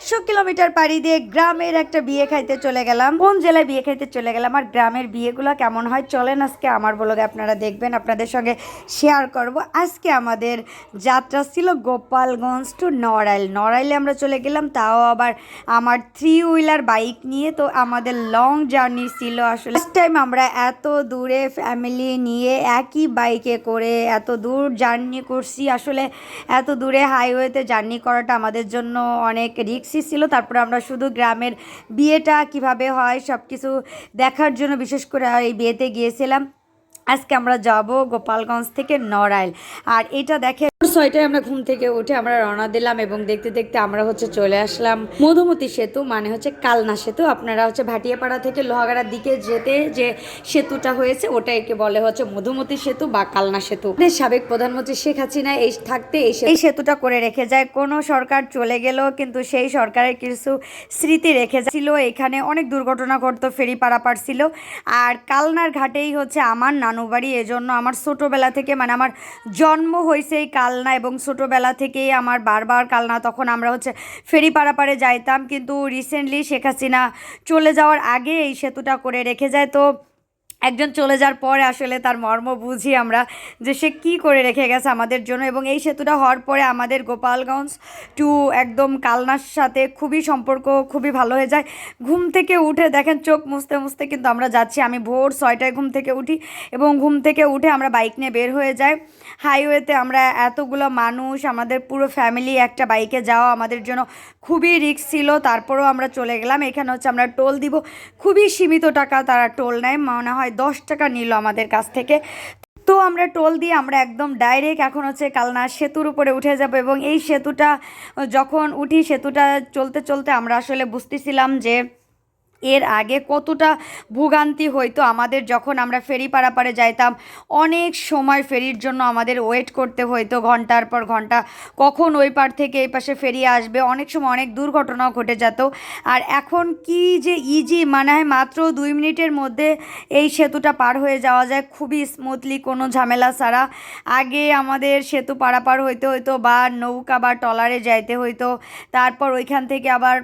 100 kilometre পাড়ি দিয়ে গ্রামের একটা বিয়ে খাইতে চলে গেলাম। কোন জেলায় বিয়ে খাইতে চলে গেলাম আর গ্রামের বিয়েগুলো কেমন হয় চলেন আজকে আমার ব্লগে আপনারা দেখবেন, আপনাদের সঙ্গে শেয়ার করব। আজকে আমাদের যাত্রা ছিল গোপালগঞ্জ টু নড়াইল। নড়াইলে আমরা চলে গেলাম, তাও আবার আমার 3 হুইলার বাইক নিয়ে। তো আমাদের লং জার্নি ছিল। আসলে ফার্স্ট টাইম আমরা এত দূরে ফ্যামিলি নিয়ে একই বাইকে করে এত দূর জার্নি করছি। আসলে এত দূরে হাইওয়েতে জার্নি করাটা আমাদের জন্য অনেক রিস্কি ছিল। তারপরে আমরা শুধু গ্রামের বিয়েটা কিভাবে হয় সব কিছু দেখার জন্য বিশেষ করে এই বিয়েতে গিয়েছিলাম। আজকে আমরা যাব গোপালগঞ্জ থেকে নড়াইল। আর এটা দেখে 6টায় আমরা ঘুম থেকে উঠে আমরা রওনা দিলাম এবং দেখতে দেখতে আমরা চলে আসলাম মধুমতি সেতু, মানে কালনা সেতু। আপনারা ভাটিয়াপাড়া থেকে লোহাগাড়ার দিকে যেতে যে সেতুটা হয়েছে ওটাকে বলে মধুমতি সেতু বা কালনা সেতু। সাবেক প্রধানমন্ত্রী শেখ হাসিনা এই সেতুটা করে রেখে যায়। কোনো সরকার চলে গেল কিন্তু সেই সরকারের কিছু স্মৃতি রেখে ছিল। এখানে অনেক দুর্ঘটনা ঘটতো, ফেরি পারাপার ছিল। আর কালনার ঘাটেই আমার নানু বাড়ি। এজন্য আমার ছোটোবেলা থেকে, মানে আমার জন্ম হয়েছে এই কালনা এবং ছোটোবেলা থেকেই আমার বারবার কালনা। তখন আমরা ফেরি পারাপারে যাইতাম, কিন্তু রিসেন্টলি শেখ হাসিনা চলে যাওয়ার আগে এই সেতুটা করে রেখে যায়। তো একজন চলে যাওয়ার পরে আসলে তার মর্ম বুঝি আমরা যে সে কী করে রেখে গেছে আমাদের জন্য। এবং এই সেতুটা হওয়ার পরে আমাদের গোপালগঞ্জ টু একদম কালনার সাথে সম্পর্ক খুবই ভালো হয়ে যায়। ঘুম থেকে উঠে দেখেন চোখ মুছতে মুছতে কিন্তু আমরা যাচ্ছি। আমি ভোর 6টায় ঘুম থেকে উঠি এবং ঘুম থেকে উঠে আমরা বাইক নিয়ে বের হয়ে যাই হাইওয়েতে। আমরা এতগুলো মানুষ, আমাদের পুরো ফ্যামিলি একটা বাইকে যাওয়া আমাদের জন্য খুবই রিস্ক ছিল। তারপরেও আমরা চলে গেলাম। এখানে আমরা টোল দিব, খুবই সীমিত টাকা তারা টোল নেয়, মনে হয় 10 টাকা নিল আমাদের কাছ থেকে। তো আমরা টোল দিয়ে আমরা একদম ডাইরেক্ট এখন কালনা সেতুর উপরে উঠে যাব। এবং এই সেতুটা যখন উঠি, সেতুটা চলতে চলতে আমরা আসলে বুঝতেছিলাম যে এর আগে কতটা ভোগান্তি হইতো আমাদের। যখন আমরা ফেরি পারাপারে যাইতাম অনেক সময় ফেরির জন্য আমাদের ওয়েট করতে হইতো ঘন্টার পর ঘন্টা, কখন ওই পার থেকে এই পাশে ফেরি আসবে। অনেক সময় অনেক দুর্ঘটনাও ঘটে যেত। আর এখন কি যে ইজি, মানে হয় মাত্র 2 মিনিটের মধ্যে এই সেতুটা পার হয়ে যাওয়া যায় খুবই স্মুথলি, কোনো ঝামেলা ছাড়া। আগে আমাদের সেতু পারাপার হইতে হইতো বা নৌকা বা ট্রলারে যাইতে হইতো, তারপর ওইখান থেকে আবার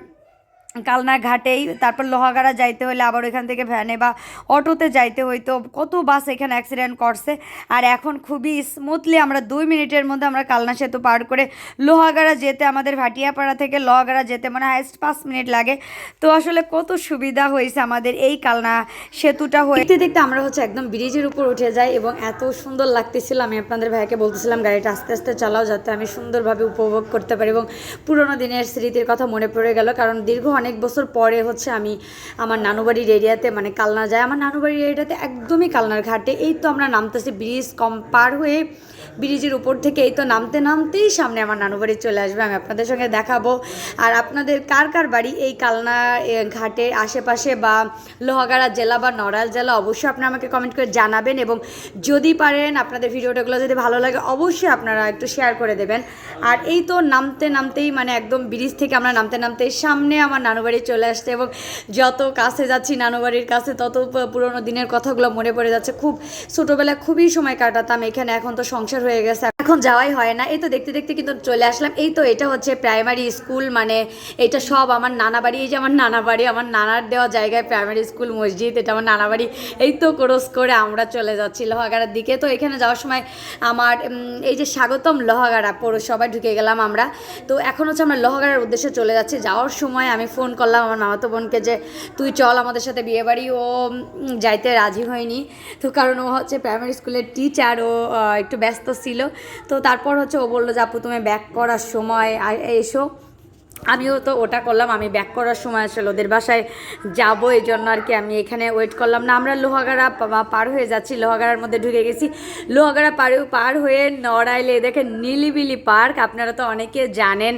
কালনা ঘাটেই, তারপর লোহাগাড়া যাইতে হলে আবার ওইখান থেকে ভ্যানে বা অটোতে যাইতে হইতো। কত বাস এখানে অ্যাক্সিডেন্ট করছে। আর এখন খুবই স্মুথলি আমরা 2 মিনিটের মধ্যে আমরা কালনা সেতু পার করে লোহাগাড়া যেতে, আমাদের ভাটিয়াপাড়া থেকে লোহাগাড়া যেতে মানে হাইস্ট 5 মিনিট লাগে। তো আসলে কত সুবিধা হয়েছে আমাদের এই কালনা সেতুটা হয়ে। দেখতে দেখতে আমরা একদম ব্রিজের উপর উঠে যাই এবং এত সুন্দর লাগতেছিল। আমি আপনাদের ভাইকে বলতেছিলাম গাড়িটা আস্তে আস্তে চালাও যাতে আমি সুন্দরভাবে উপভোগ করতে পারি। এবং পুরোনো দিনের স্মৃতির কথা মনে পড়ে গেল, কারণ দীর্ঘ অনেক বছর পরে আমি আমার নানুবাড়ির এরিয়াতে, মানে কালনা যায়। আমার নানুবাড়ির এরিয়াতে একদমই কালনার ঘাটে। এই তো আমরা নামতেছি ব্রিজ পার হয়ে, ব্রিজের উপর থেকে এই তো নামতে নামতেই সামনে আমার নানুবাড়ি চলে আসবে। আমি আপনাদের সঙ্গে দেখাবো। আর আপনাদের কার কার বাড়ি এই কালনা ঘাটের আশেপাশে বা লোহাগাড়া জেলা বা নড়াইল জেলা, অবশ্যই আপনারা আমাকে কমেন্ট করে জানাবেন। এবং যদি পারেন আপনাদের ভিডিওটাগুলো যদি ভালো লাগে অবশ্যই আপনারা একটু শেয়ার করে দেবেন। আর এই তো নামতে নামতেই, মানে একদম ব্রিজ থেকে আমরা নামতে নামতেই সামনে আমার নানুবাড়ি চলে আসছে। এবং যত কাছে যাচ্ছি নানুবাড়ির কাছে তত পুরোনো দিনের কথাগুলো মনে পড়ে যাচ্ছে। খুব ছোটোবেলায় খুবই সময় কাটাতাম এখানে, এখন তো সংসার হয়ে গেছে, এখন যাওয়াই হয় না। এই তো দেখতে দেখতে কিন্তু চলে আসলাম। এই তো এটা প্রাইমারি স্কুল, মানে এটা সব আমার নানা বাড়ি। এই যে আমার নানা বাড়ি, আমার নানার দেওয়া জায়গায় প্রাইমারি স্কুল, মসজিদ, এটা আমার নানা বাড়ি। এই তো ক্রস করে আমরা চলে যাচ্ছি লোহাগাড়ার দিকে। তো এখানে যাওয়ার সময় আমার এই যে স্বাগতম লোহাগাড়া পৌরসভায় ঢুকে গেলাম আমরা। তো এখন আমরা লোহাগাড়ার উদ্দেশ্যে চলে যাচ্ছি। যাওয়ার সময় আমি ফোন করলাম আমার মামাতো বোনকে যে তুই চল আমাদের সাথে বিয়ে বাড়ি। ও যাইতে রাজি হয়নি, তো কারণ ও প্রাইমারি স্কুলের টিচার, ও একটু ব্যস্ত ছিল। তো তারপর ও বললো যে আপু তুমি ব্যাক করার সময় এসো। আমিও তো ওটা করলাম, আমি ব্যাক করার সময় আসলে ওদের বাসায় যাবো, এই জন্য আর কি আমি এখানে ওয়েট করলাম না। আমরা লোহাগাড়া পার হয়ে যাচ্ছি, লোহাগাড়ার মধ্যে ঢুকে গেছি। লোহাগাড়া পার হয়ে নড়াইলে দেখেন নিলিবিলি পার্ক। আপনারা তো অনেকে জানেন,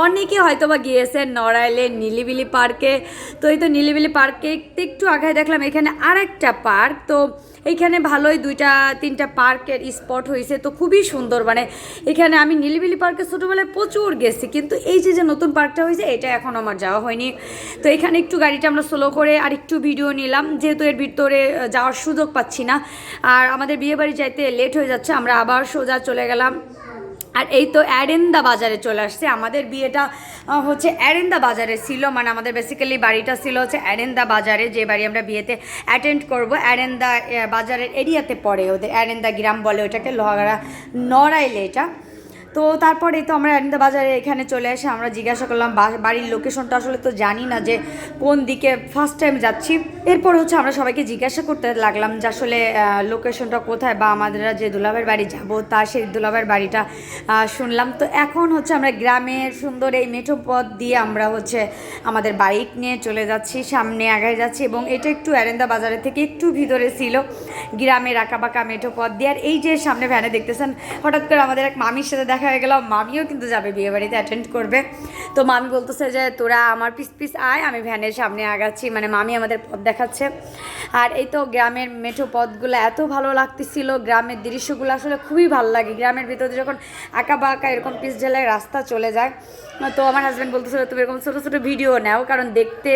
অনেকে হয়তো বা গিয়েছেন নড়াইলে নিলিবিলি পার্কে। তো এই তো নিলিবিলি পার্কে একটু আগে দেখলাম এখানে আরেকটা পার্ক। তো এইখানে ভালোই 2-3টা পার্কের স্পট হয়েছে, তো খুবই সুন্দর। মানে এখানে আমি নিলিবিলি পার্কে ছোটোবেলায় প্রচুর গেছি, কিন্তু এই যে নতুন পার্কটা হয়েছে এটা এখন আমার যাওয়া হয়নি। তো এখানে একটু গাড়িটা আমরা স্লো করে আর একটু ভিডিও নিলাম, যেহেতু এর ভিতরে যাওয়ার সুযোগ পাচ্ছি না। আর আমাদের বিয়েবাড়ি যাইতে লেট হয়ে যাচ্ছে, আমরা আবার সোজা চলে গেলাম আর এই তো অ্যারেন্দা বাজারে চলে আসছে। আমাদের বিয়েটা হচ্ছে অ্যারেন্দা বাজারে ছিল, মানে আমাদের বেসিক্যালি বাড়িটা ছিল হচ্ছে অ্যারেন্দা বাজারে, যে বাড়ি আমরা বিয়েতে অ্যাটেন্ড করব। অ্যারেন্দা বাজারের এরিয়াতে পড়ে, ওদের অ্যারেন্দা গ্রাম বলে ওটাকে, লোহাগাড়া নড়াইলে এটা। তো তারপরে তো আমরা অ্যারেন্দা বাজারে এখানে চলে এসে আমরা জিজ্ঞাসা করলাম বাড়ির লোকেশনটা, আসলে তো জানি না যে কোন দিকে, ফার্স্ট টাইম যাচ্ছি। এরপর হচ্ছে আমরা সবাইকে জিজ্ঞাসা করতে লাগলাম যে আসলে লোকেশনটা কোথায়, বা আমাদের যে দুলাভাইয়ের বাড়ি যাব তা সেই দুলাভাইয়ের বাড়িটা শুনলাম। তো এখন হচ্ছে আমরা গ্রামের সুন্দর এই মেঠো পথ দিয়ে আমরা হচ্ছে আমাদের বাইক নিয়ে চলে যাচ্ছি, সামনে আগায় যাচ্ছি। এবং এটা একটু অ্যারেন্দা বাজারের থেকে একটু ভিতরে ছিল, গ্রামের আঁকাবাঁকা মেঠো পথ দিয়ে। আর এই যে সামনে ভ্যানে দেখতেছেন, হঠাৎ করে আমাদের এক মামির সাথে দেখা হয়ে গেল। মামিও কিন্তু যাবে বিয়ে বাড়িতে, অ্যাটেন্ড করবে। তো মামি বলতেছে যে তোরা আমার পিস পিস আয়, আমি ভ্যানের সামনে আগাচ্ছি, মানে মামি আমাদের পথ দেখাচ্ছে। আর এই তো গ্রামের মেঠো পথগুলো এত ভালো লাগতেছিল, গ্রামের দৃশ্যগুলো আসলে খুবই ভালো লাগে। গ্রামের ভিতরে যখন আঁকা বাঁকা এরকম পিস ঢালাই রাস্তা চলে যায়, তো আমার হাজব্যান্ড বলতেছিল তুমি এরকম ছোটো ছোটো ভিডিও নাও, কারণ দেখতে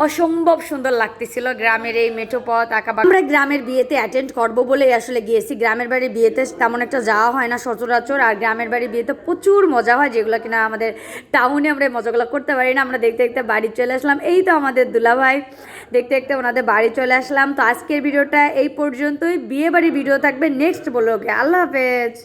অসম্ভব সুন্দর লাগতেছিল গ্রামের এই মেঠো পথ আঁকা বাঁকা। আমরা গ্রামের বিয়েতে অ্যাটেন্ড করবো বলেই আসলে গিয়েছি। গ্রামের বাড়ির বিয়েতে তেমন একটা যাওয়া হয় না সচরাচর, আর গ্রামের বাড়ির বিয়েতে প্রচুর মজা হয়, যেগুলো কিনা আমাদের টাউনে আমরা এই মজাগুলো করতে পারি না। আমরা দেখতে দেখতে বাড়ি চলে আসলাম। এই তো আমাদের দুলাভাই, দেখতে দেখতে ওনাদের বাড়ি চলে আসলাম। তো আজকের ভিডিওটা এই পর্যন্তই। বিয়ে বাড়ির ভিডিও থাকবে নেক্সট ব্লগে। আল্লাহ হাফেজ।